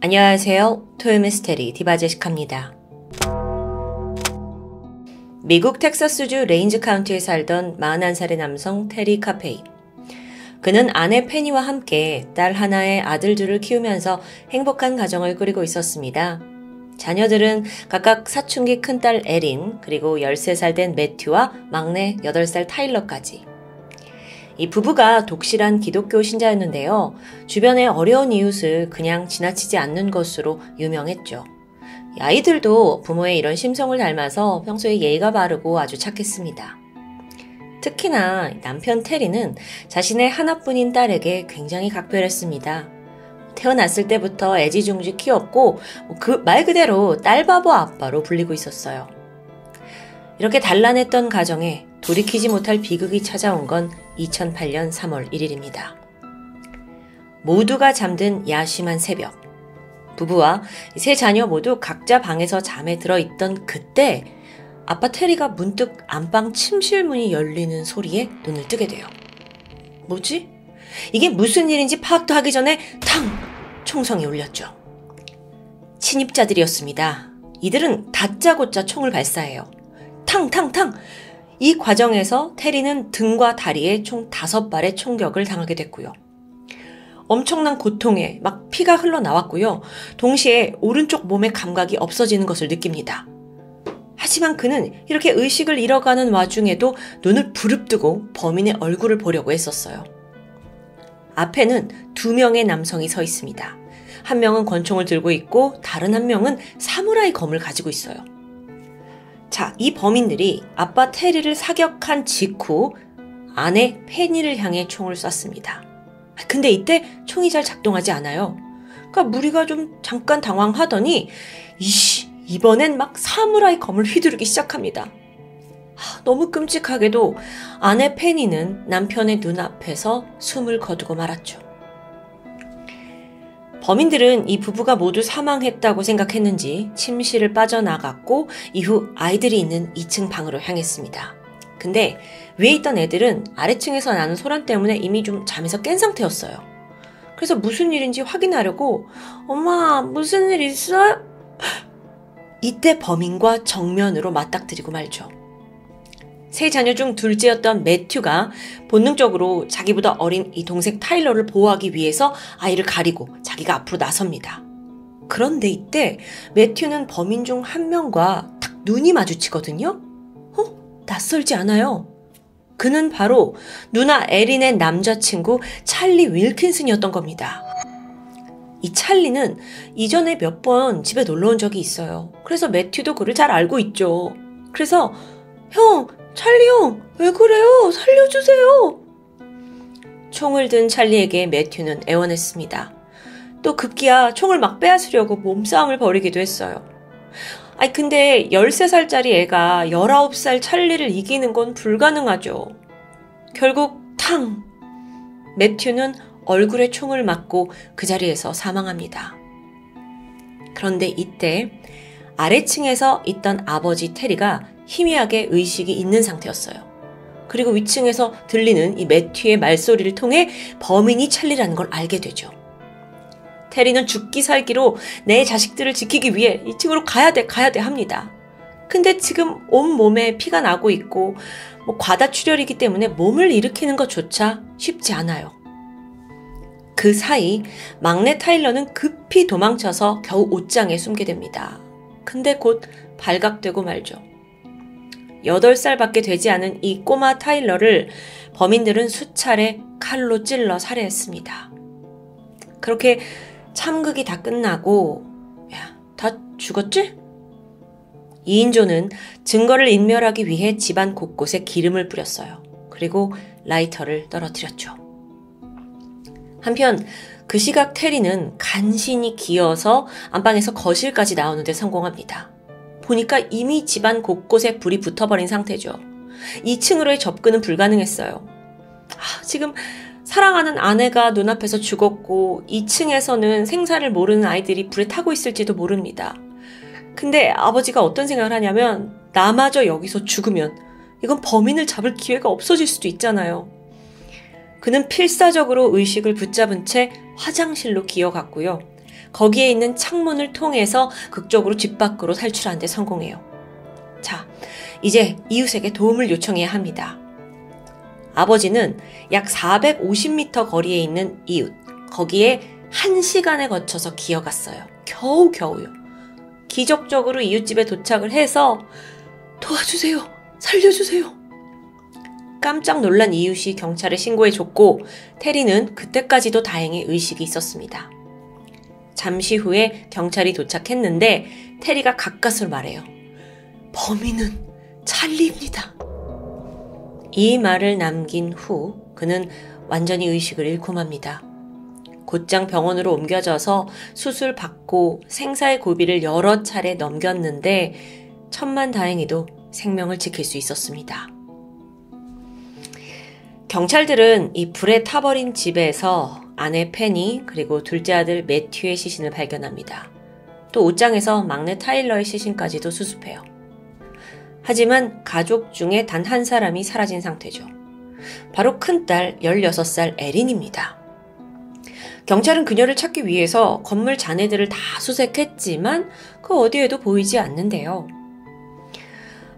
안녕하세요. 토요미스테리 디바제시카입니다. 미국 텍사스주 레인즈 카운티에 살던 41살의 남성 테리 카페이. 그는 아내 페니와 함께 딸 하나의 아들 둘을 키우면서 행복한 가정을 꾸리고 있었습니다. 자녀들은 각각 사춘기 큰딸 에린, 그리고 13살 된 매튜와 막내 8살 타일러까지. 이 부부가 독실한 기독교 신자였는데요. 주변의 어려운 이웃을 그냥 지나치지 않는 것으로 유명했죠. 아이들도 부모의 이런 심성을 닮아서 평소에 예의가 바르고 아주 착했습니다. 특히나 남편 테리는 자신의 하나뿐인 딸에게 굉장히 각별했습니다. 태어났을 때부터 애지중지 키웠고 그 말 그대로 딸바보 아빠로 불리고 있었어요. 이렇게 단란했던 가정에 돌이키지 못할 비극이 찾아온 건 2008년 3월 1일입니다. 모두가 잠든 야심한 새벽. 부부와 세 자녀 모두 각자 방에서 잠에 들어있던 그때 아빠 테리가 문득 안방 침실 문이 열리는 소리에 눈을 뜨게 돼요. 뭐지? 이게 무슨 일인지 파악도 하기 전에 탕! 총성이 울렸죠. 침입자들이었습니다. 이들은 다짜고짜 총을 발사해요. 탕탕탕! 이 과정에서 테리는 등과 다리에 총 5발의 총격을 당하게 됐고요. 엄청난 고통에 막 피가 흘러나왔고요. 동시에 오른쪽 몸의 감각이 없어지는 것을 느낍니다. 하지만 그는 이렇게 의식을 잃어가는 와중에도 눈을 부릅뜨고 범인의 얼굴을 보려고 했었어요. 앞에는 2명의 남성이 서 있습니다. 한 명은 권총을 들고 있고 다른 한 명은 사무라이 검을 가지고 있어요. 자, 이 범인들이 아빠 테리를 사격한 직후 아내 페니를 향해 총을 쐈습니다. 근데 이때 총이 잘 작동하지 않아요. 그러니까 무리가 좀 잠깐 당황하더니 이번엔 막 사무라이 검을 휘두르기 시작합니다. 너무 끔찍하게도 아내 페니는 남편의 눈앞에서 숨을 거두고 말았죠. 범인들은 이 부부가 모두 사망했다고 생각했는지 침실을 빠져나갔고 이후 아이들이 있는 2층 방으로 향했습니다. 근데 위에 있던 애들은 아래층에서 나는 소란 때문에 이미 좀 잠에서 깬 상태였어요. 그래서 무슨 일인지 확인하려고 엄마 무슨 일 있어요? 이때 범인과 정면으로 맞닥뜨리고 말죠. 세 자녀 중 둘째였던 매튜가 본능적으로 자기보다 어린 이 동생 타일러를 보호하기 위해서 아이를 가리고 자기가 앞으로 나섭니다. 그런데 이때 매튜는 범인 중 한 명과 딱 눈이 마주치거든요. 낯설지 않아요. 그는 바로 누나 에린의 남자친구 찰리 윌킨슨이었던 겁니다. 이 찰리는 이전에 몇 번 집에 놀러 온 적이 있어요. 그래서 매튜도 그를 잘 알고 있죠. 그래서 형, 찰리 형, 왜 그래요? 살려주세요. 총을 든 찰리에게 매튜는 애원했습니다. 또 급기야 총을 막 빼앗으려고 몸싸움을 벌이기도 했어요. 근데 13살짜리 애가 19살 찰리를 이기는 건 불가능하죠. 결국 탕! 매튜는 얼굴에 총을 맞고 그 자리에서 사망합니다. 그런데 이때 아래층에서 있던 아버지 테리가 희미하게 의식이 있는 상태였어요. 그리고 위층에서 들리는 이 매튜의 말소리를 통해 범인이 찰리라는 걸 알게 되죠. 테리는 죽기 살기로 내 자식들을 지키기 위해 2층으로 가야 돼 합니다. 근데 지금 온몸에 피가 나고 있고 과다출혈이기 때문에 몸을 일으키는 것조차 쉽지 않아요. 그 사이 막내 타일러는 급히 도망쳐서 겨우 옷장에 숨게 됩니다. 근데 곧 발각되고 말죠. 8살밖에 되지 않은 이 꼬마 타일러를 범인들은 수차례 칼로 찔러 살해했습니다. 그렇게 참극이 다 끝나고 다 죽었지? 2인조는 증거를 인멸하기 위해 집안 곳곳에 기름을 뿌렸어요. 그리고 라이터를 떨어뜨렸죠. 한편 그 시각 테리는 간신히 기어서 안방에서 거실까지 나오는데 성공합니다. 보니까 이미 집안 곳곳에 불이 붙어버린 상태죠. 2층으로의 접근은 불가능했어요. 지금 사랑하는 아내가 눈앞에서 죽었고 2층에서는 생사를 모르는 아이들이 불에 타고 있을지도 모릅니다. 근데 아버지가 어떤 생각을 하냐면 나마저 여기서 죽으면 이건 범인을 잡을 기회가 없어질 수도 있잖아요. 그는 필사적으로 의식을 붙잡은 채 화장실로 기어갔고요. 거기에 있는 창문을 통해서 극적으로 집 밖으로 탈출하는 데 성공해요. 자, 이제 이웃에게 도움을 요청해야 합니다. 아버지는 약 450m 거리에 있는 이웃, 거기에 1시간에 거쳐서 기어갔어요. 겨우겨우요. 기적적으로 이웃집에 도착을 해서 도와주세요, 살려주세요. 깜짝 놀란 이웃이 경찰에 신고해줬고 테리는 그때까지도 다행히 의식이 있었습니다. 잠시 후에 경찰이 도착했는데 테리가 가까스로 말해요. 범인은 찰리입니다. 이 말을 남긴 후 그는 완전히 의식을 잃고 맙니다. 곧장 병원으로 옮겨져서 수술받고 생사의 고비를 여러 차례 넘겼는데 천만다행히도 생명을 지킬 수 있었습니다. 경찰들은 이 불에 타버린 집에서 아내 페니 그리고 둘째 아들 매튜의 시신을 발견합니다. 또 옷장에서 막내 타일러의 시신까지도 수습해요. 하지만 가족 중에 단 한 사람이 사라진 상태죠. 바로 큰딸 16살 에린입니다. 경찰은 그녀를 찾기 위해서 건물 잔해들을 다 수색했지만 그 어디에도 보이지 않는데요.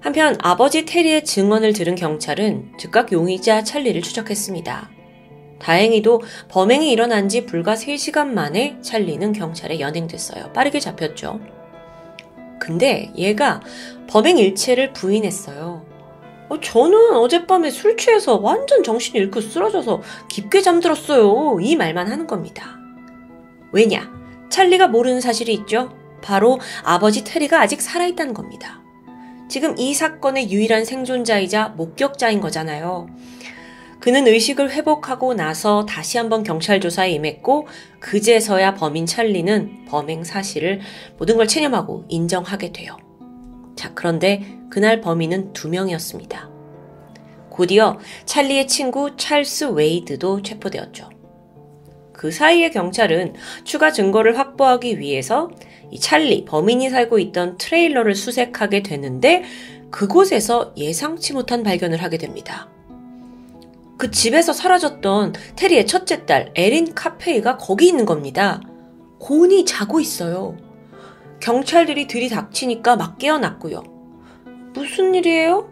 한편 아버지 테리의 증언을 들은 경찰은 즉각 용의자 찰리를 추적했습니다. 다행히도 범행이 일어난 지 불과 3시간 만에 찰리는 경찰에 연행됐어요. 빠르게 잡혔죠. 근데 얘가 범행 일체를 부인했어요. 저는 어젯밤에 술 취해서 완전 정신이 잃고 쓰러져서 깊게 잠들었어요. 이 말만 하는 겁니다. 왜냐? 찰리가 모르는 사실이 있죠. 바로 아버지 테리가 아직 살아있다는 겁니다. 지금 이 사건의 유일한 생존자이자 목격자인 거잖아요. 그는 의식을 회복하고 나서 다시 한번 경찰 조사에 임했고 그제서야 범인 찰리는 범행 사실을 모든 걸 체념하고 인정하게 돼요. 자, 그런데 그날 범인은 2명이었습니다. 곧이어 찰리의 친구 찰스 웨이드도 체포되었죠. 그 사이에 경찰은 추가 증거를 확보하기 위해서 이 찰리, 범인이 살고 있던 트레일러를 수색하게 되는데 그곳에서 예상치 못한 발견을 하게 됩니다. 그 집에서 사라졌던 테리의 첫째 딸 에린 카페이가 거기 있는 겁니다. 곤히 자고 있어요. 경찰들이 들이닥치니까 막 깨어났고요. 무슨 일이에요?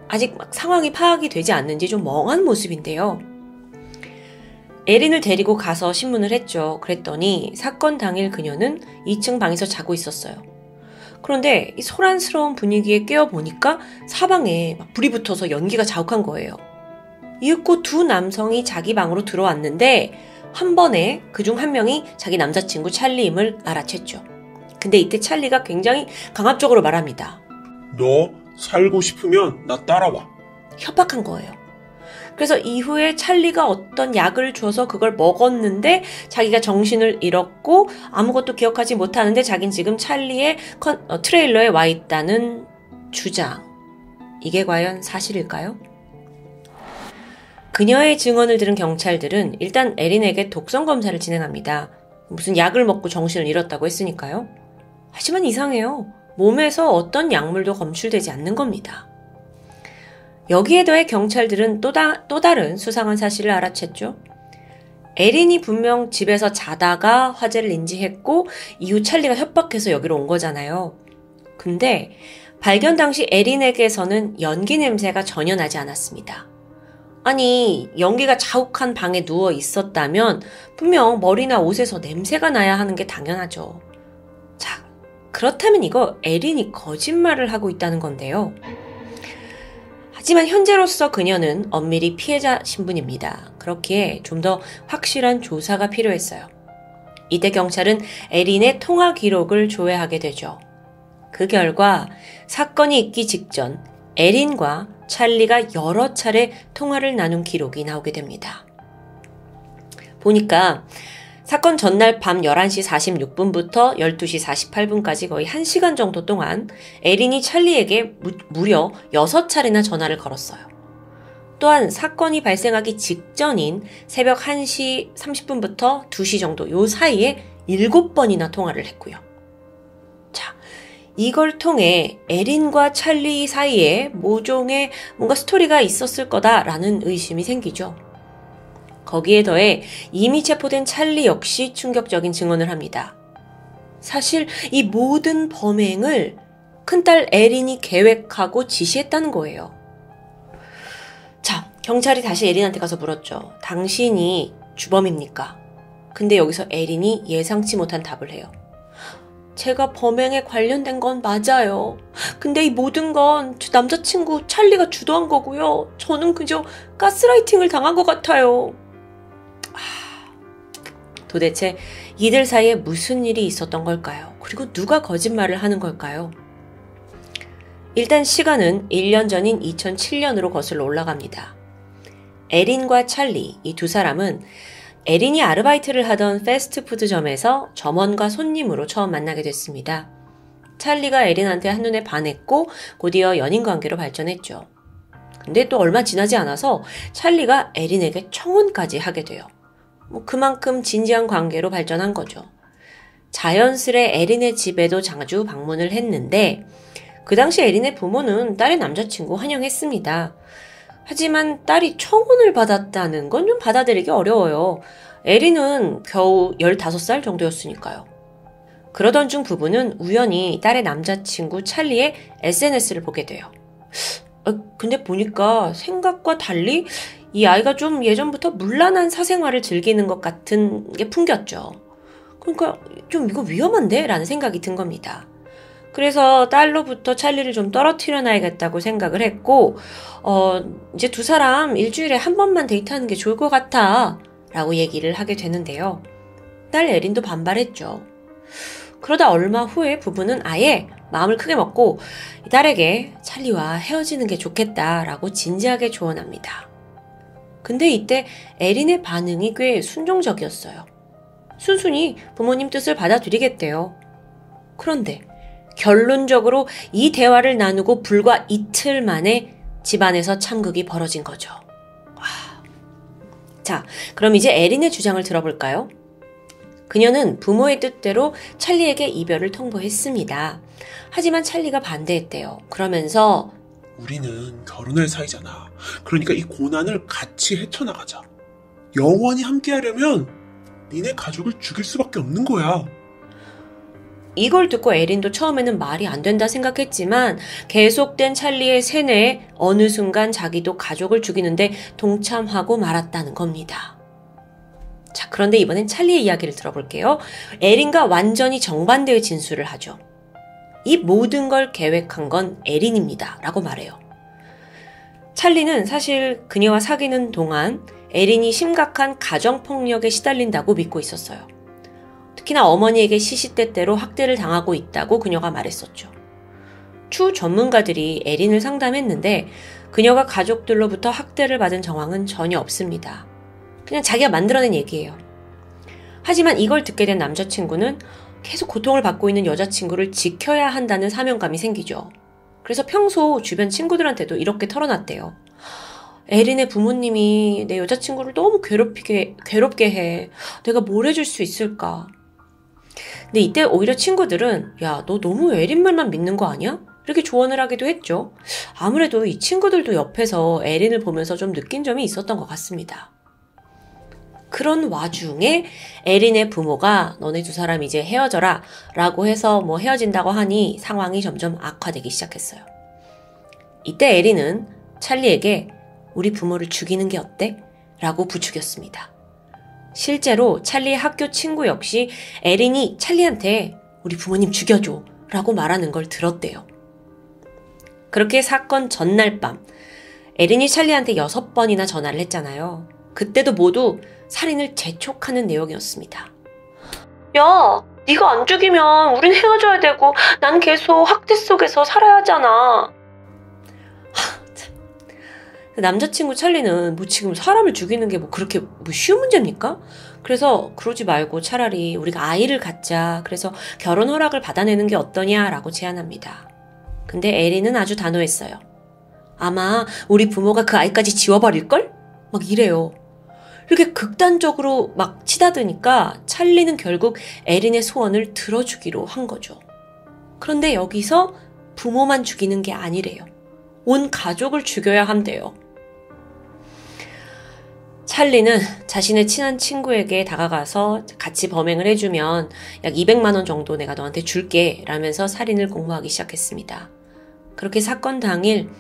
아직 막 상황이 파악이 되지 않는지 좀 멍한 모습인데요. 에린을 데리고 가서 신문을 했죠. 그랬더니 사건 당일 그녀는 2층 방에서 자고 있었어요. 그런데 이 소란스러운 분위기에 깨어보니까 사방에 막 불이 붙어서 연기가 자욱한 거예요. 이윽고 2 남성이 자기 방으로 들어왔는데 한 번에 그중 한 명이 자기 남자친구 찰리임을 알아챘죠. 근데 이때 찰리가 굉장히 강압적으로 말합니다. 너 살고 싶으면 나 따라와. 협박한 거예요. 그래서 이후에 찰리가 어떤 약을 줘서 그걸 먹었는데 자기가 정신을 잃었고 아무것도 기억하지 못하는데 자긴 지금 찰리의 트레일러에 와 있다는 주장. 이게 과연 사실일까요? 그녀의 증언을 들은 경찰들은 일단 에린에게 독성 검사를 진행합니다. 무슨 약을 먹고 정신을 잃었다고 했으니까요. 하지만 이상해요. 몸에서 어떤 약물도 검출되지 않는 겁니다. 여기에 더해 경찰들은 또 다른 수상한 사실을 알아챘죠. 에린이 분명 집에서 자다가 화재를 인지했고 이후 찰리가 협박해서 여기로 온 거잖아요. 근데 발견 당시 에린에게서는 연기 냄새가 전혀 나지 않았습니다. 아니, 연기가 자욱한 방에 누워 있었다면 분명 머리나 옷에서 냄새가 나야 하는 게 당연하죠. 자, 그렇다면 이거 에린이 거짓말을 하고 있다는 건데요. 하지만 현재로서 그녀는 엄밀히 피해자 신분입니다. 그렇기에 좀 더 확실한 조사가 필요했어요. 이때 경찰은 에린의 통화 기록을 조회하게 되죠. 그 결과 사건이 있기 직전 에린과 찰리가 여러 차례 통화를 나눈 기록이 나오게 됩니다. 보니까 사건 전날 밤 11시 46분부터 12시 48분까지 거의 1시간 정도 동안 에린이 찰리에게 무려 6차례나 전화를 걸었어요. 또한 사건이 발생하기 직전인 새벽 1시 30분부터 2시 정도 요 사이에 7번이나 통화를 했고요. 자, 이걸 통해 에린과 찰리 사이에 모종의 뭔가 스토리가 있었을 거다라는 의심이 생기죠. 거기에 더해 이미 체포된 찰리 역시 충격적인 증언을 합니다. 사실 이 모든 범행을 큰딸 에린이 계획하고 지시했다는 거예요. 자, 경찰이 다시 에린한테 가서 물었죠. 당신이 주범입니까? 근데 여기서 에린이 예상치 못한 답을 해요. 제가 범행에 관련된 건 맞아요. 근데 이 모든 건 제 남자친구 찰리가 주도한 거고요. 저는 그저 가스라이팅을 당한 것 같아요. 도대체 이들 사이에 무슨 일이 있었던 걸까요? 그리고 누가 거짓말을 하는 걸까요? 일단 시간은 1년 전인 2007년으로 거슬러 올라갑니다. 에린과 찰리, 이 두 사람은 에린이 아르바이트를 하던 패스트푸드점에서 점원과 손님으로 처음 만나게 됐습니다. 찰리가 에린한테 한눈에 반했고 곧이어 연인관계로 발전했죠. 근데 또 얼마 지나지 않아서 찰리가 에린에게 청혼까지 하게 돼요. 그만큼 진지한 관계로 발전한 거죠. 자연스레 에린의 집에도 자주 방문을 했는데 그 당시 에린의 부모는 딸의 남자친구 환영했습니다. 하지만 딸이 청혼을 받았다는 건 좀 받아들이기 어려워요. 에린은 겨우 15살 정도였으니까요. 그러던 중 부부는 우연히 딸의 남자친구 찰리의 SNS를 보게 돼요. 근데 보니까 생각과 달리 이 아이가 좀 예전부터 문란한 사생활을 즐기는 것 같은 게 풍겼죠. 그러니까 좀 이거 위험한데? 라는 생각이 든 겁니다. 그래서 딸로부터 찰리를 좀 떨어뜨려 놔야겠다고 생각을 했고 이제 두 사람 일주일에 한 번만 데이트하는 게 좋을 것 같아 라고 얘기를 하게 되는데요. 딸 에린도 반발했죠. 그러다 얼마 후에 부부는 아예 마음을 크게 먹고 딸에게 찰리와 헤어지는 게 좋겠다라고 진지하게 조언합니다. 근데 이때 에린의 반응이 꽤 순종적이었어요. 순순히 부모님 뜻을 받아들이겠대요. 그런데 결론적으로 이 대화를 나누고 불과 이틀 만에 집안에서 참극이 벌어진 거죠. 자, 그럼 이제 에린의 주장을 들어볼까요? 그녀는 부모의 뜻대로 찰리에게 이별을 통보했습니다. 하지만 찰리가 반대했대요. 그러면서 우리는 결혼할 사이잖아. 그러니까 이 고난을 같이 헤쳐나가자. 영원히 함께하려면 니네 가족을 죽일 수밖에 없는 거야. 이걸 듣고 에린도 처음에는 말이 안 된다 생각했지만 계속된 찰리의 세뇌에 어느 순간 자기도 가족을 죽이는데 동참하고 말았다는 겁니다. 자, 그런데 이번엔 찰리의 이야기를 들어볼게요. 에린과 완전히 정반대의 진술을 하죠. 이 모든 걸 계획한 건 에린입니다. 라고 말해요. 찰리는 사실 그녀와 사귀는 동안 에린이 심각한 가정폭력에 시달린다고 믿고 있었어요. 특히나 어머니에게 시시때때로 학대를 당하고 있다고 그녀가 말했었죠. 추 전문가들이 에린을 상담했는데 그녀가 가족들로부터 학대를 받은 정황은 전혀 없습니다. 그냥 자기가 만들어낸 얘기예요. 하지만 이걸 듣게 된 남자친구는 계속 고통을 받고 있는 여자친구를 지켜야 한다는 사명감이 생기죠. 그래서 평소 주변 친구들한테도 이렇게 털어놨대요. 에린의 부모님이 내 여자친구를 너무 괴롭게 해. 내가 뭘 해줄 수 있을까? 근데 이때 오히려 친구들은 야, 너 너무 에린 말만 믿는 거 아니야? 이렇게 조언을 하기도 했죠. 아무래도 이 친구들도 옆에서 에린을 보면서 좀 느낀 점이 있었던 것 같습니다. 그런 와중에 에린의 부모가 너네 두 사람 이제 헤어져라 라고 해서 헤어진다고 하니 상황이 점점 악화되기 시작했어요. 이때 에린은 찰리에게 우리 부모를 죽이는 게 어때? 라고 부추겼습니다. 실제로 찰리의 학교 친구 역시 에린이 찰리한테 우리 부모님 죽여줘 라고 말하는 걸 들었대요. 그렇게 사건 전날 밤 에린이 찰리한테 6번이나 전화를 했잖아요. 그때도 모두 살인을 재촉하는 내용이었습니다. 야, 네가 안 죽이면 우린 헤어져야 되고 난 계속 학대 속에서 살아야 하잖아. 남자친구 찰리는 지금 사람을 죽이는 게 그렇게 쉬운 문제입니까? 그래서 그러지 말고 차라리 우리가 아이를 갖자. 그래서 결혼 허락을 받아내는 게 어떠냐라고 제안합니다. 근데 에린은 아주 단호했어요. 아마 우리 부모가 그 아이까지 지워버릴걸? 이래요. 이렇게 극단적으로 치다드니까 찰리는 결국 에린의 소원을 들어주기로 한 거죠. 그런데 여기서 부모만 죽이는 게 아니래요. 온 가족을 죽여야 한대요. 찰리는 자신의 친한 친구에게 다가가서 같이 범행을 해주면 약 200만 원 정도 내가 너한테 줄게 라면서 살인을 공모하기 시작했습니다. 그렇게 사건 당일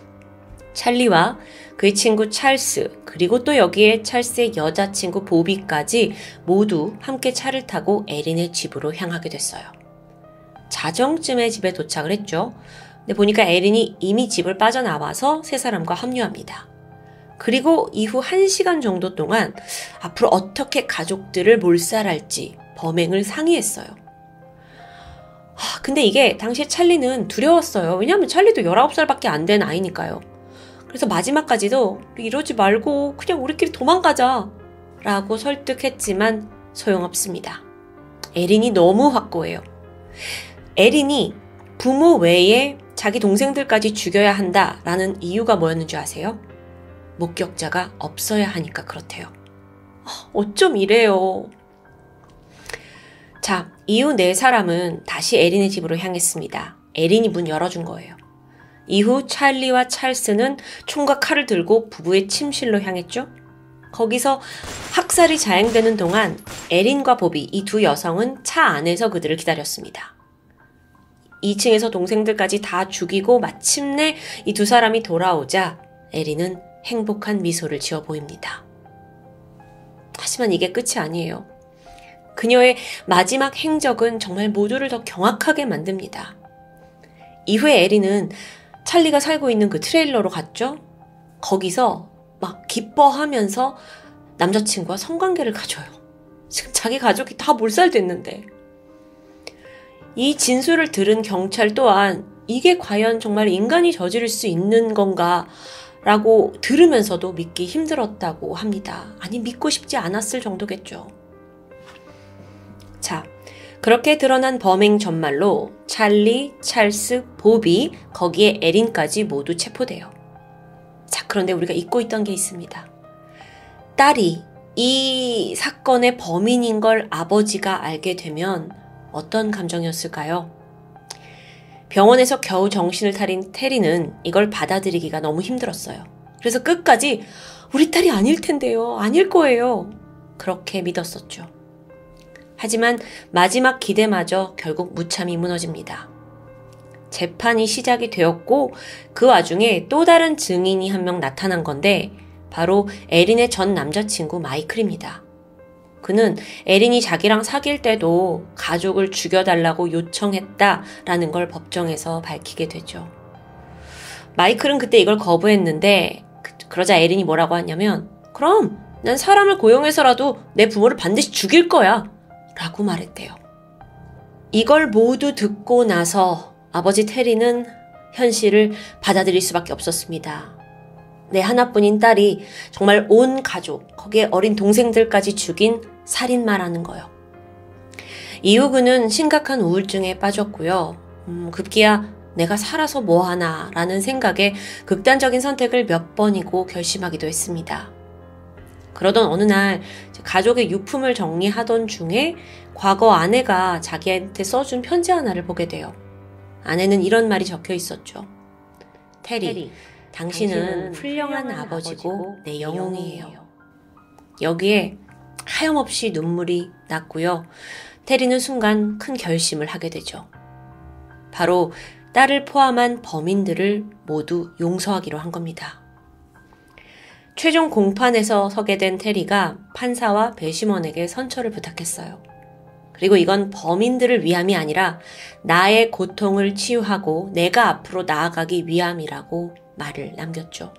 찰리와 그의 친구 찰스, 그리고 또 여기에 찰스의 여자친구 보비까지 모두 함께 차를 타고 에린의 집으로 향하게 됐어요. 자정쯤에 집에 도착을 했죠. 근데 보니까 에린이 이미 집을 빠져나와서 세 사람과 합류합니다. 그리고 이후 1시간 정도 동안 앞으로 어떻게 가족들을 몰살할지 범행을 상의했어요. 근데 이게 당시에 찰리는 두려웠어요. 왜냐하면 찰리도 19살밖에 안 된 아이니까요. 그래서 마지막까지도 이러지 말고 그냥 우리끼리 도망가자 라고 설득했지만 소용없습니다. 에린이 너무 확고해요. 에린이 부모 외에 자기 동생들까지 죽여야 한다라는 이유가 뭐였는 줄 아세요? 목격자가 없어야 하니까 그렇대요. 어쩜 이래요. 자, 이후 네 사람은 다시 에린의 집으로 향했습니다. 에린이 문 열어준 거예요. 이후 찰리와 찰스는 총과 칼을 들고 부부의 침실로 향했죠. 거기서 학살이 자행되는 동안 에린과 보비, 이 두 여성은 차 안에서 그들을 기다렸습니다. 2층에서 동생들까지 다 죽이고 마침내 이 두 사람이 돌아오자 에린은 행복한 미소를 지어 보입니다. 하지만 이게 끝이 아니에요. 그녀의 마지막 행적은 정말 모두를 더 경악하게 만듭니다. 이후에 에린은 찰리가 살고 있는 그 트레일러로 갔죠. 거기서 막 기뻐하면서 남자친구와 성관계를 가져요. 지금 자기 가족이 다 몰살됐는데. 이 진술을 들은 경찰 또한 이게 과연 정말 인간이 저지를 수 있는 건가 라고 들으면서도 믿기 힘들었다고 합니다. 아니, 믿고 싶지 않았을 정도겠죠. 자, 그렇게 드러난 범행 전말로 찰리, 찰스, 보비, 거기에 에린까지 모두 체포돼요. 자, 그런데 우리가 잊고 있던 게 있습니다. 딸이 이 사건의 범인인 걸 아버지가 알게 되면 어떤 감정이었을까요? 병원에서 겨우 정신을 차린 테리는 이걸 받아들이기가 너무 힘들었어요. 그래서 끝까지 우리 딸이 아닐 텐데요. 아닐 거예요. 그렇게 믿었었죠. 하지만 마지막 기대마저 결국 무참히 무너집니다. 재판이 시작이 되었고 그 와중에 또 다른 증인이 한 명 나타난 건데 바로 에린의 전 남자친구 마이클입니다. 그는 에린이 자기랑 사귈 때도 가족을 죽여달라고 요청했다라는 걸 법정에서 밝히게 되죠. 마이클은 그때 이걸 거부했는데 그러자 에린이 뭐라고 하냐면 그럼 난 사람을 고용해서라도 내 부모를 반드시 죽일 거야 라고 말했대요. 이걸 모두 듣고 나서 아버지 테리는 현실을 받아들일 수밖에 없었습니다. 내 하나뿐인 딸이 정말 온 가족, 거기에 어린 동생들까지 죽인 살인마라는 거요. 이후 그는 심각한 우울증에 빠졌고요. 급기야 내가 살아서 뭐하나 라는 생각에 극단적인 선택을 몇 번이고 결심하기도 했습니다. 그러던 어느 날 가족의 유품을 정리하던 중에 과거 아내가 자기한테 써준 편지 하나를 보게 돼요. 아내는 이런 말이 적혀 있었죠. 테리, 당신은 훌륭한 아버지고 내 영웅이에요. 여기에 하염없이 눈물이 났고요. 테리는 순간 큰 결심을 하게 되죠. 바로 딸을 포함한 범인들을 모두 용서하기로 한 겁니다. 최종 공판에서 서게 된 테리가 판사와 배심원에게 선처를 부탁했어요. 그리고 이건 범인들을 위함이 아니라 나의 고통을 치유하고 내가 앞으로 나아가기 위함이라고 말을 남겼죠.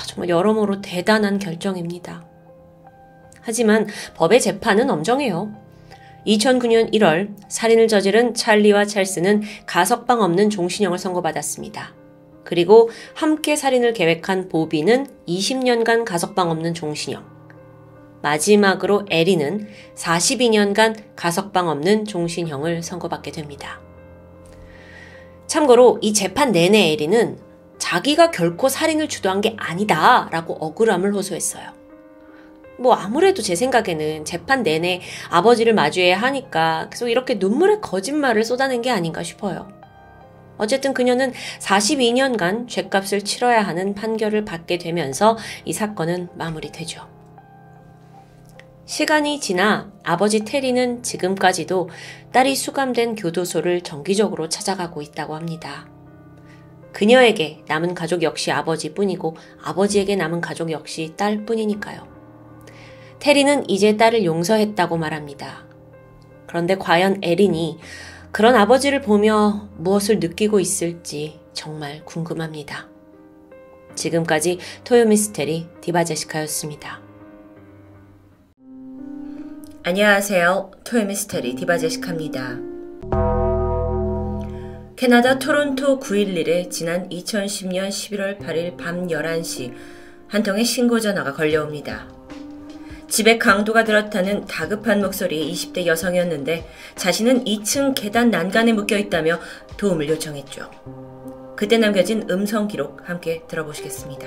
정말 여러모로 대단한 결정입니다. 하지만 법의 재판은 엄정해요. 2009년 1월 살인을 저지른 찰리와 찰스는 가석방 없는 종신형을 선고받았습니다. 그리고 함께 살인을 계획한 보비는 20년간 가석방 없는 종신형. 마지막으로 에린은 42년간 가석방 없는 종신형을 선고받게 됩니다. 참고로 이 재판 내내 에린은 자기가 결코 살인을 주도한 게 아니다 라고 억울함을 호소했어요. 아무래도 제 생각에는 재판 내내 아버지를 마주해야 하니까 계속 이렇게 눈물의 거짓말을 쏟아낸 게 아닌가 싶어요. 어쨌든 그녀는 42년간 죗값을 치러야 하는 판결을 받게 되면서 이 사건은 마무리되죠. 시간이 지나 아버지 테리는 지금까지도 딸이 수감된 교도소를 정기적으로 찾아가고 있다고 합니다. 그녀에게 남은 가족 역시 아버지뿐이고 아버지에게 남은 가족 역시 딸뿐이니까요. 테리는 이제 딸을 용서했다고 말합니다. 그런데 과연 에린이 그런 아버지를 보며 무엇을 느끼고 있을지 정말 궁금합니다. 지금까지 토요미스테리 디바제시카였습니다. 안녕하세요. 토요미스테리 디바제시카입니다. 캐나다 토론토 911에 지난 2010년 11월 8일 밤 11시 한 통의 신고 전화가 걸려옵니다. 집에 강도가 들었다는 다급한 목소리의 20대 여성이었는데 자신은 2층 계단 난간에 묶여있다며 도움을 요청했죠. 그때 남겨진 음성 기록 함께 들어보시겠습니다.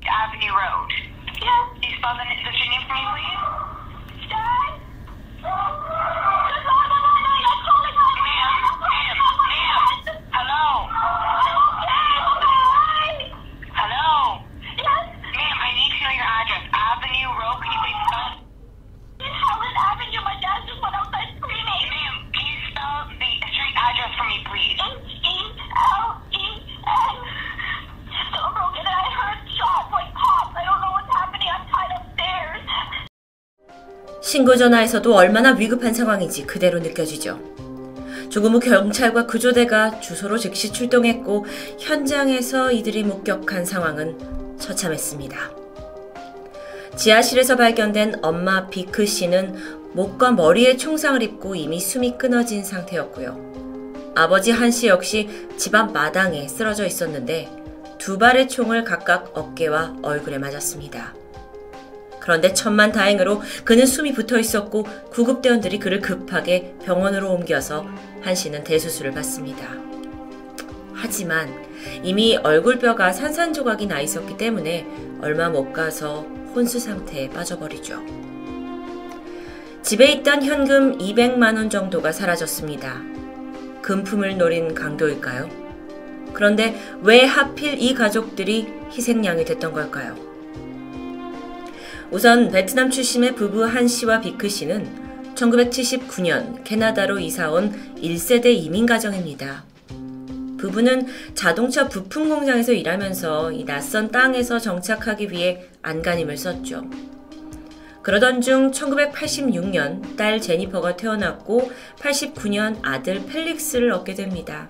Avenue Road. Yeah. Can you spell the street name for me, please? Dad? No. You're calling me. Ma'am. Hello. Hello. Yes. Ma'am, I need to know your address. Avenue Road. Can you please spell it? Helen Avenue. My dad just went outside screaming. Ma'am, can you spell the street address for me, please? H-E-L-E-N. So broken and I heard shots like pops. I don't know what's happening. I'm tied upstairs. 신고 전화에서도 얼마나 위급한 상황인지 그대로 느껴지죠. 조금 후 경찰과 구조대가 주소로 즉시 출동했고 현장에서 이들이 목격한 상황은 처참했습니다. 지하실에서 발견된 엄마 비크 씨는 목과 머리에 총상을 입고 이미 숨이 끊어진 상태였고요. 아버지 한 씨 역시 집 앞 마당에 쓰러져 있었는데 두 발의 총을 각각 어깨와 얼굴에 맞았습니다. 그런데 천만다행으로 그는 숨이 붙어 있었고 구급대원들이 그를 급하게 병원으로 옮겨서 한 씨는 대수술을 받습니다. 하지만 이미 얼굴뼈가 산산조각이 나 있었기 때문에 얼마 못 가서 혼수 상태에 빠져버리죠. 집에 있던 현금 200만 원 정도가 사라졌습니다. 금품을 노린 강도일까요? 그런데 왜 하필 이 가족들이 희생양이 됐던 걸까요? 우선 베트남 출신의 부부 한 씨와 비크 씨는 1979년 캐나다로 이사온 1세대 이민 가정입니다. 부부는 자동차 부품 공장에서 일하면서 이 낯선 땅에서 정착하기 위해 안간힘을 썼죠. 그러던 중 1986년 딸 제니퍼가 태어났고 89년 아들 펠릭스를 얻게 됩니다.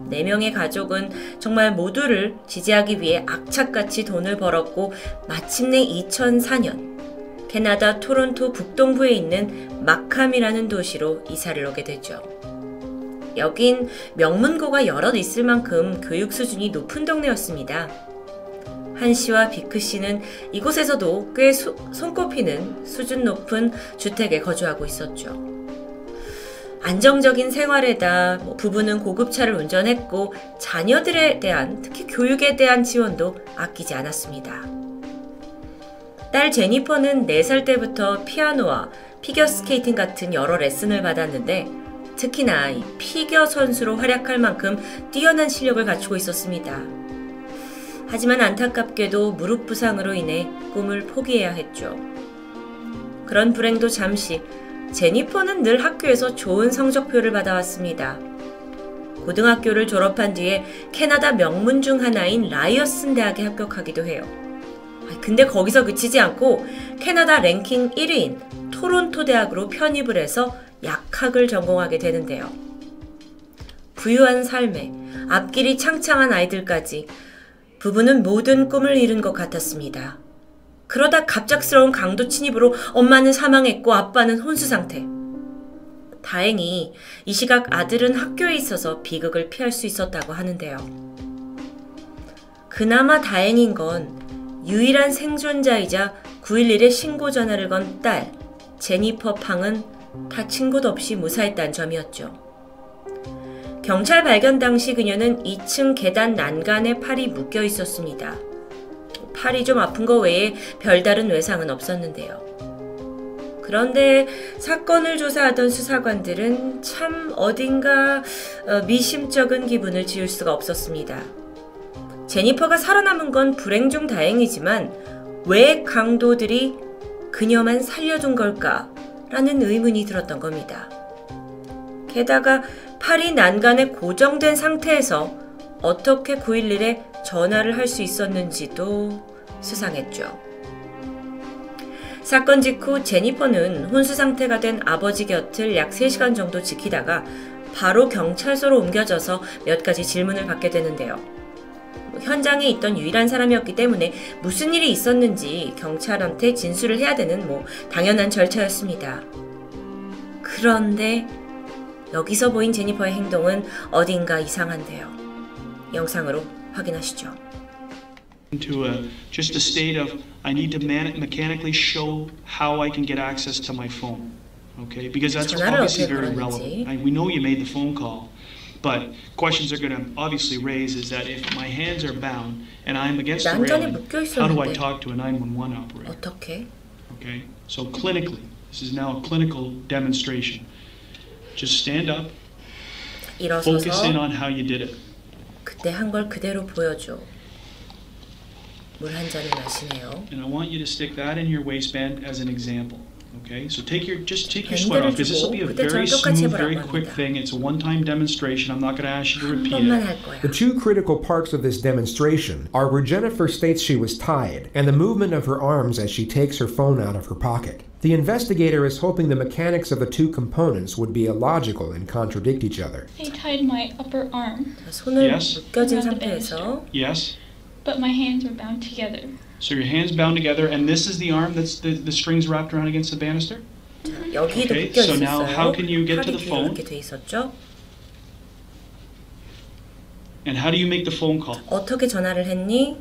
4명의 가족은 정말 모두를 지지하기 위해 악착같이 돈을 벌었고 마침내 2004년 캐나다 토론토 북동부에 있는 마캄이라는 도시로 이사를 오게 되죠. 여긴 명문고가 여럿 있을 만큼 교육 수준이 높은 동네였습니다. 한 씨와 비크 씨는 이곳에서도 꽤 손꼽히는 수준 높은 주택에 거주하고 있었죠. 안정적인 생활에다 부부는 고급차를 운전했고 자녀들에 대한 특히 교육에 대한 지원도 아끼지 않았습니다. 딸 제니퍼는 4살 때부터 피아노와 피겨스케이팅 같은 여러 레슨을 받았는데 특히나 이 피겨 선수로 활약할 만큼 뛰어난 실력을 갖추고 있었습니다. 하지만 안타깝게도 무릎 부상으로 인해 꿈을 포기해야 했죠. 그런 불행도 잠시 제니퍼는 늘 학교에서 좋은 성적표를 받아왔습니다. 고등학교를 졸업한 뒤에 캐나다 명문 중 하나인 라이어슨 대학에 합격하기도 해요. 근데 거기서 그치지 않고 캐나다 랭킹 1위인 토론토 대학으로 편입을 해서 약학을 전공하게 되는데요. 부유한 삶에 앞길이 창창한 아이들까지 부부는 모든 꿈을 이룬 것 같았습니다. 그러다 갑작스러운 강도 침입으로 엄마는 사망했고 아빠는 혼수 상태. 다행히 이 시각 아들은 학교에 있어서 비극을 피할 수 있었다고 하는데요. 그나마 다행인 건 유일한 생존자이자 911에 신고 전화를 건 딸 제니퍼 팡은 다친 곳 없이 무사했다는 점이었죠. 경찰 발견 당시 그녀는 2층 계단 난간에 팔이 묶여 있었습니다. 팔이 좀 아픈 거 외에 별다른 외상은 없었는데요. 그런데 사건을 조사하던 수사관들은 참 어딘가 미심쩍은 기분을 지울 수가 없었습니다. 제니퍼가 살아남은 건 불행 중 다행이지만 왜 강도들이 그녀만 살려둔 걸까라는 의문이 들었던 겁니다. 게다가 팔이 난간에 고정된 상태에서 어떻게 911에 전화를 할 수 있었는지도 수상했죠. 사건 직후 제니퍼는 혼수 상태가 된 아버지 곁을 약 3시간 정도 지키다가 바로 경찰서로 옮겨져서 몇 가지 질문을 받게 되는데요. 현장에 있던 유일한 사람이었기 때문에 무슨 일이 있었는지 경찰한테 진술을 해야 되는 당연한 절차였습니다. 그런데 여기서 보인 제니퍼의 행동은 어딘가 이상한데요. 영상으로 확인하시죠. To just a state of I need to mechanically show how I can get access to my phone, okay? Because that's obviously very relevant. We know you made the phone call, but questions are going to obviously raise is that if my hands are bound and I'm against the railing, how do I talk to a 911 operator? 어떻게? Okay, so clinically, this is now a clinical demonstration. Just stand up, focus in on how you did it. 그때 한 걸 그대로 보여줘. 물 한 잔을 마시네요. And I want you to stick that in your waistband as an example. Okay, so take your sweater off because this will be a very smooth, very quick thing. It's a one-time demonstration. I'm not going to ask you to repeat it. The two critical parts of this demonstration are where Jennifer states she was tied and the movement of her arms as she takes her phone out of her pocket. The investigator is hoping the mechanics of the two components would be illogical and contradict each other. I tied my upper arm. 손을 묶여진 상태에서. Yes. But my hands were bound together. So your hands bound together, and this is the arm that's the strings wrapped around against the banister? 여기도 Okay, 묶여 so now 있었어요. how can you get to the 팔이 뒤로 phone? 이렇게 돼 있었죠. And how do you make the phone call? 어떻게 전화를 했니?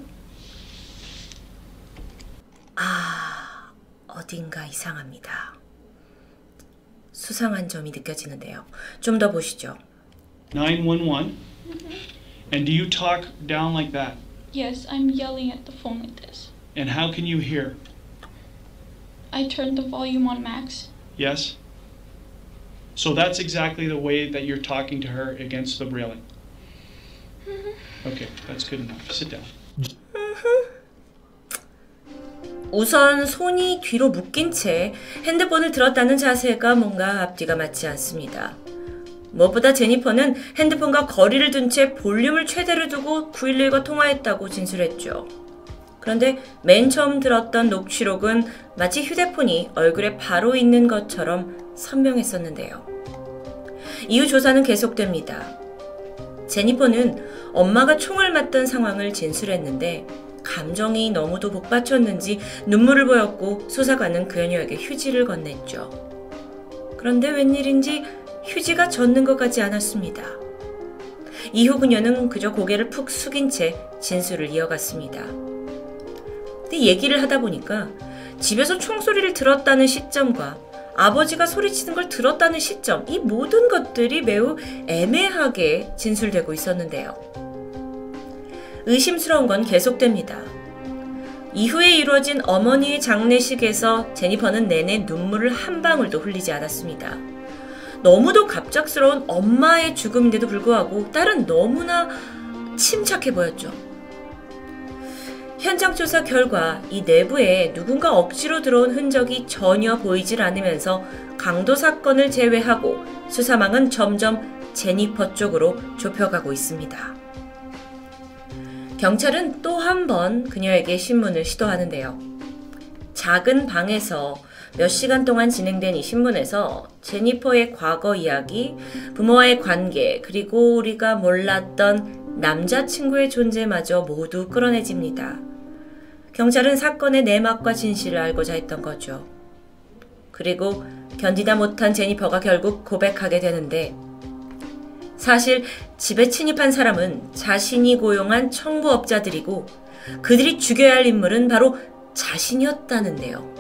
어딘가 이상합니다. 수상한 점이 느껴지는데요. 좀 더 보시죠. 911. And do you talk down like that? Yes, I'm yelling at the phone like this. And how can you hear? I turned the volume on max. Yes? So that's exactly the way that you're talking to her against the railing. Okay, that's good enough. Sit down. 우선 손이 뒤로 묶인 채 핸드폰을 들었다는 자세가 뭔가 앞뒤가 맞지 않습니다. 무엇보다 제니퍼는 핸드폰과 거리를 둔 채 볼륨을 최대로 두고 911과 통화했다고 진술했죠. 그런데 맨 처음 들었던 녹취록은 마치 휴대폰이 얼굴에 바로 있는 것처럼 선명했었는데요. 이후 조사는 계속됩니다. 제니퍼는 엄마가 총을 맞던 상황을 진술했는데 감정이 너무도 복받쳤는지 눈물을 보였고 수사관은 그녀에게 휴지를 건넸죠. 그런데 웬일인지 휴지가 젖는 것 같지 않았습니다. 이후 그녀는 그저 고개를 푹 숙인 채 진술을 이어갔습니다. 근데 얘기를 하다 보니까 집에서 총소리를 들었다는 시점과 아버지가 소리치는 걸 들었다는 시점, 이 모든 것들이 매우 애매하게 진술되고 있었는데요. 의심스러운 건 계속됩니다. 이후에 이루어진 어머니의 장례식에서 제니퍼는 내내 눈물을 한 방울도 흘리지 않았습니다. 너무도 갑작스러운 엄마의 죽음인데도 불구하고 딸은 너무나 침착해 보였죠. 현장 조사 결과 이 내부에 누군가 억지로 들어온 흔적이 전혀 보이질 않으면서 강도 사건을 제외하고 수사망은 점점 제니퍼 쪽으로 좁혀가고 있습니다. 경찰은 또 한 번 그녀에게 신문을 시도하는데요. 작은 방에서 몇 시간 동안 진행된 이 신문에서 제니퍼의 과거 이야기, 부모와의 관계, 그리고 우리가 몰랐던 남자친구의 존재마저 모두 끌어내집니다. 경찰은 사건의 내막과 진실을 알고자 했던 거죠. 그리고 견디다 못한 제니퍼가 결국 고백하게 되는데 사실 집에 침입한 사람은 자신이 고용한 청부업자들이고 그들이 죽여야 할 인물은 바로 자신이었다는데요.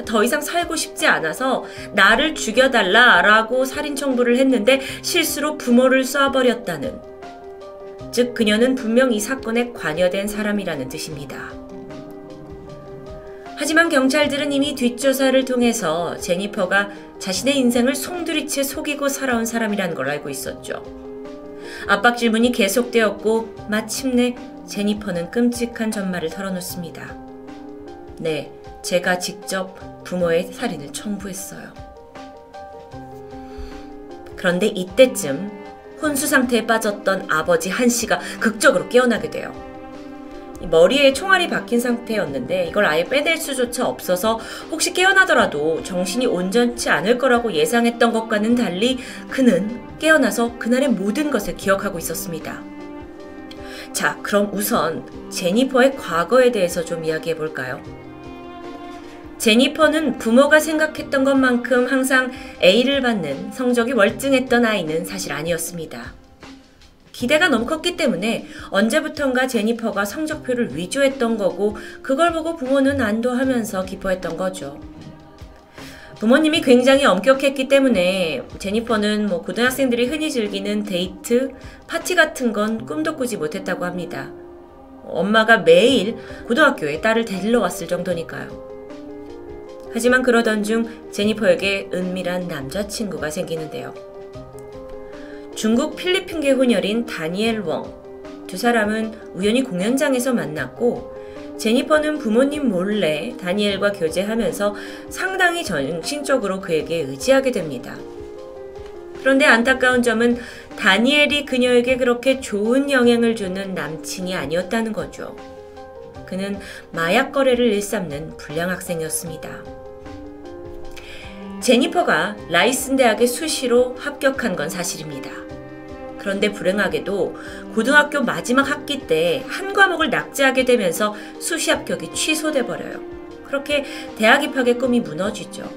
더 이상 살고 싶지 않아서 나를 죽여달라라고 살인 청부를 했는데 실수로 부모를 쏴버렸다는, 즉 그녀는 분명 이 사건에 관여된 사람이라는 뜻입니다. 하지만 경찰들은 이미 뒷조사를 통해서 제니퍼가 자신의 인생을 송두리째 속이고 살아온 사람이라는 걸 알고 있었죠. 압박 질문이 계속되었고 마침내 제니퍼는 끔찍한 전말을 털어놓습니다. 네, 제가 직접 부모의 살인을 청부했어요. 그런데 이때쯤 혼수 상태에 빠졌던 아버지 한 씨가 극적으로 깨어나게 돼요. 머리에 총알이 박힌 상태였는데 이걸 아예 빼낼 수조차 없어서 혹시 깨어나더라도 정신이 온전치 않을 거라고 예상했던 것과는 달리 그는 깨어나서 그날의 모든 것을 기억하고 있었습니다. 자, 그럼 우선 제니퍼의 과거에 대해서 좀 이야기해 볼까요? 제니퍼는 부모가 생각했던 것만큼 항상 A를 받는 성적이 월등했던 아이는 사실 아니었습니다. 기대가 너무 컸기 때문에 언제부턴가 제니퍼가 성적표를 위조했던 거고 그걸 보고 부모는 안도하면서 기뻐했던 거죠. 부모님이 굉장히 엄격했기 때문에 제니퍼는 고등학생들이 흔히 즐기는 데이트, 파티 같은 건 꿈도 꾸지 못했다고 합니다. 엄마가 매일 고등학교에 딸을 데리러 왔을 정도니까요. 하지만 그러던 중 제니퍼에게 은밀한 남자친구가 생기는데요. 중국 필리핀계 혼혈인 다니엘 웡. 두 사람은 우연히 공연장에서 만났고 제니퍼는 부모님 몰래 다니엘과 교제하면서 상당히 정신적으로 그에게 의지하게 됩니다. 그런데 안타까운 점은 다니엘이 그녀에게 그렇게 좋은 영향을 주는 남친이 아니었다는 거죠. 그는 마약 거래를 일삼는 불량 학생이었습니다. 제니퍼가 라이슨 대학에 수시로 합격한 건 사실입니다. 그런데 불행하게도 고등학교 마지막 학기 때 한 과목을 낙제하게 되면서 수시 합격이 취소돼 버려요. 그렇게 대학 입학의 꿈이 무너지죠.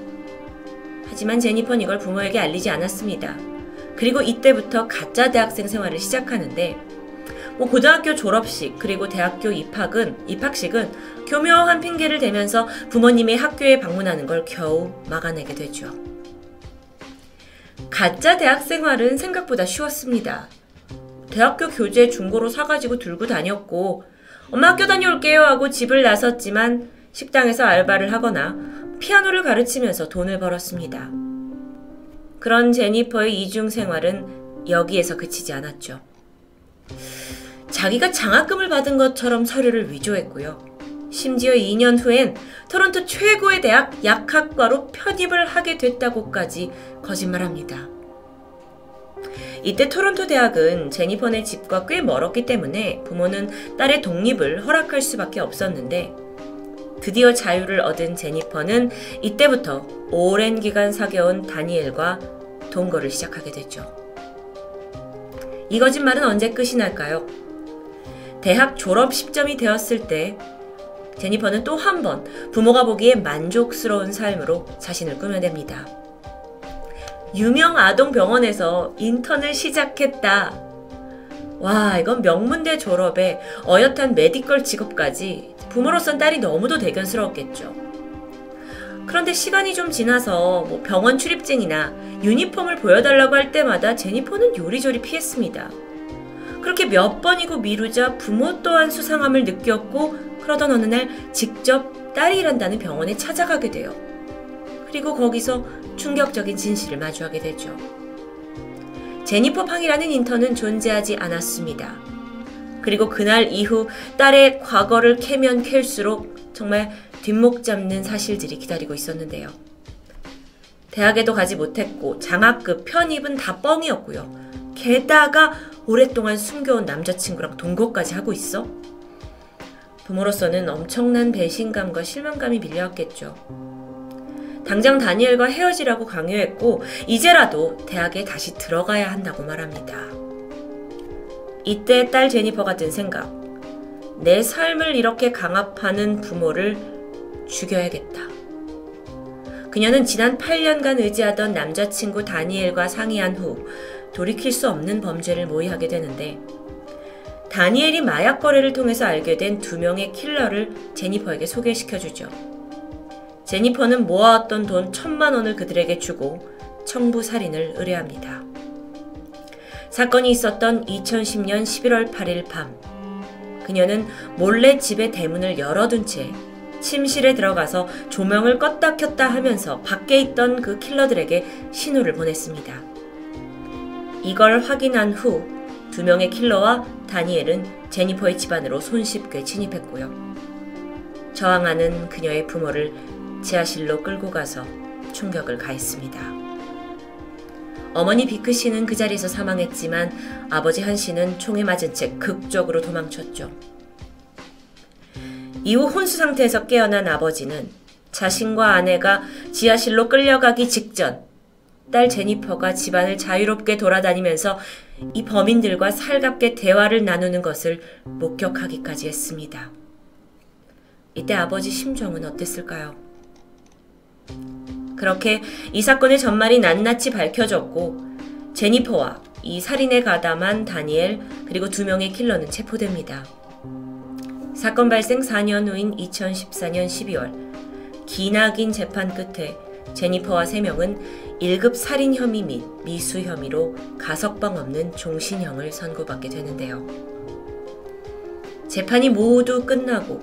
하지만 제니퍼는 이걸 부모에게 알리지 않았습니다. 그리고 이때부터 가짜 대학생 생활을 시작하는데 고등학교 졸업식 그리고 대학교 입학식은 교묘한 핑계를 대면서 부모님이 학교에 방문하는 걸 겨우 막아내게 되죠. 가짜 대학 생활은 생각보다 쉬웠습니다. 대학교 교재 중고로 사가지고 들고 다녔고 엄마 학교 다녀올게요 하고 집을 나섰지만 식당에서 알바를 하거나 피아노를 가르치면서 돈을 벌었습니다. 그런 제니퍼의 이중 생활은 여기에서 그치지 않았죠. 자기가 장학금을 받은 것처럼 서류를 위조했고요. 심지어 2년 후엔 토론토 최고의 대학 약학과로 편입을 하게 됐다고까지 거짓말합니다. 이때 토론토 대학은 제니퍼네 집과 꽤 멀었기 때문에 부모는 딸의 독립을 허락할 수밖에 없었는데 드디어 자유를 얻은 제니퍼는 이때부터 오랜 기간 사귀어온 다니엘과 동거를 시작하게 되죠. 이 거짓말은 언제 끝이 날까요? 대학 졸업 10점이 되었을 때 제니퍼는 또 한 번 부모가 보기에 만족스러운 삶으로 자신을 꾸며냅니다. 유명 아동병원에서 인턴을 시작했다. 와, 이건 명문대 졸업에 어엿한 메디컬 직업까지 부모로선 딸이 너무도 대견스러웠겠죠. 그런데 시간이 좀 지나서 병원 출입증이나 유니폼을 보여달라고 할 때마다 제니퍼는 요리조리 피했습니다. 그렇게 몇 번이고 미루자 부모 또한 수상함을 느꼈고 그러던 어느 날 직접 딸이 일한다는 병원에 찾아가게 돼요. 그리고 거기서 충격적인 진실을 마주하게 되죠. 제니퍼 팡이라는 인턴은 존재하지 않았습니다. 그리고 그날 이후 딸의 과거를 캐면 캘수록 정말 뒷목 잡는 사실들이 기다리고 있었는데요. 대학에도 가지 못했고 장학금, 편입은 다 뻥이었고요. 게다가 오랫동안 숨겨온 남자친구랑 동거까지 하고 있어? 부모로서는 엄청난 배신감과 실망감이 밀려왔겠죠. 당장 다니엘과 헤어지라고 강요했고 이제라도 대학에 다시 들어가야 한다고 말합니다. 이때 딸 제니퍼가 든 생각. 내 삶을 이렇게 강압하는 부모를 죽여야겠다. 그녀는 지난 8년간 의지하던 남자친구 다니엘과 상의한 후 돌이킬 수 없는 범죄를 모의하게 되는데 다니엘이 마약 거래를 통해서 알게 된 2명의 킬러를 제니퍼에게 소개시켜주죠. 제니퍼는 모아왔던 돈 1,000만 원을 그들에게 주고 청부 살인을 의뢰합니다. 사건이 있었던 2010년 11월 8일 밤 그녀는 몰래 집의 대문을 열어둔 채 침실에 들어가서 조명을 껐다 켰다 하면서 밖에 있던 그 킬러들에게 신호를 보냈습니다. 이걸 확인한 후 2명의 킬러와 다니엘은 제니퍼의 집안으로 손쉽게 침입했고요. 저항하는 그녀의 부모를 지하실로 끌고 가서 충격을 가했습니다. 어머니 비크 씨는 그 자리에서 사망했지만 아버지 한 씨는 총에 맞은 채 극적으로 도망쳤죠. 이후 혼수 상태에서 깨어난 아버지는 자신과 아내가 지하실로 끌려가기 직전 딸 제니퍼가 집안을 자유롭게 돌아다니면서 이 범인들과 살갑게 대화를 나누는 것을 목격하기까지 했습니다. 이때 아버지 심정은 어땠을까요? 그렇게 이 사건의 전말이 낱낱이 밝혀졌고 제니퍼와 이 살인에 가담한 다니엘 그리고 2명의 킬러는 체포됩니다. 사건 발생 4년 후인 2014년 12월 기나긴 재판 끝에 제니퍼와 3명은 1급 살인 혐의 및 미수 혐의로 가석방 없는 종신형을 선고받게 되는데요. 재판이 모두 끝나고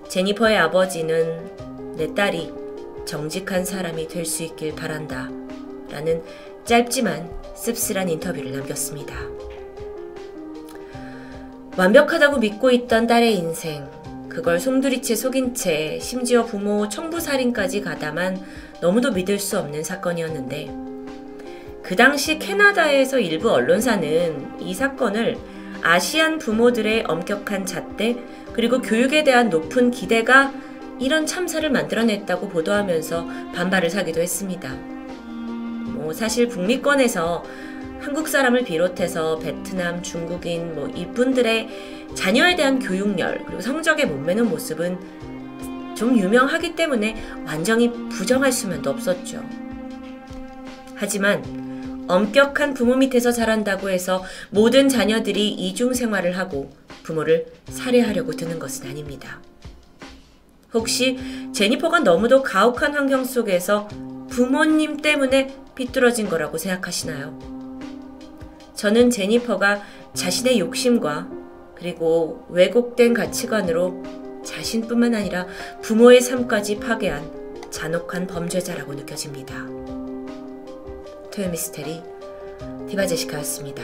제니퍼의 아버지는 내 딸이 정직한 사람이 될 수 있길 바란다 라는 짧지만 씁쓸한 인터뷰를 남겼습니다. 완벽하다고 믿고 있던 딸의 인생, 그걸 송두리째 속인 채 심지어 부모 청부살인까지 가담한 너무도 믿을 수 없는 사건이었는데 그 당시 캐나다에서 일부 언론사는 이 사건을 아시안 부모들의 엄격한 잣대 그리고 교육에 대한 높은 기대가 이런 참사를 만들어냈다고 보도하면서 반발을 사기도 했습니다. 사실 북미권에서 한국 사람을 비롯해서 베트남, 중국인 이분들의 자녀에 대한 교육열 그리고 성적에 못매는 모습은 좀 유명하기 때문에 완전히 부정할 수만도 없었죠. 하지만 엄격한 부모 밑에서 자란다고 해서 모든 자녀들이 이중생활을 하고 부모를 살해하려고 드는 것은 아닙니다. 혹시 제니퍼가 너무도 가혹한 환경 속에서 부모님 때문에 비뚤어진 거라고 생각하시나요? 저는 제니퍼가 자신의 욕심과 그리고 왜곡된 가치관으로 자신뿐만 아니라 부모의 삶까지 파괴한 잔혹한 범죄자라고 느껴집니다. 토요미스테리 디바제시카였습니다.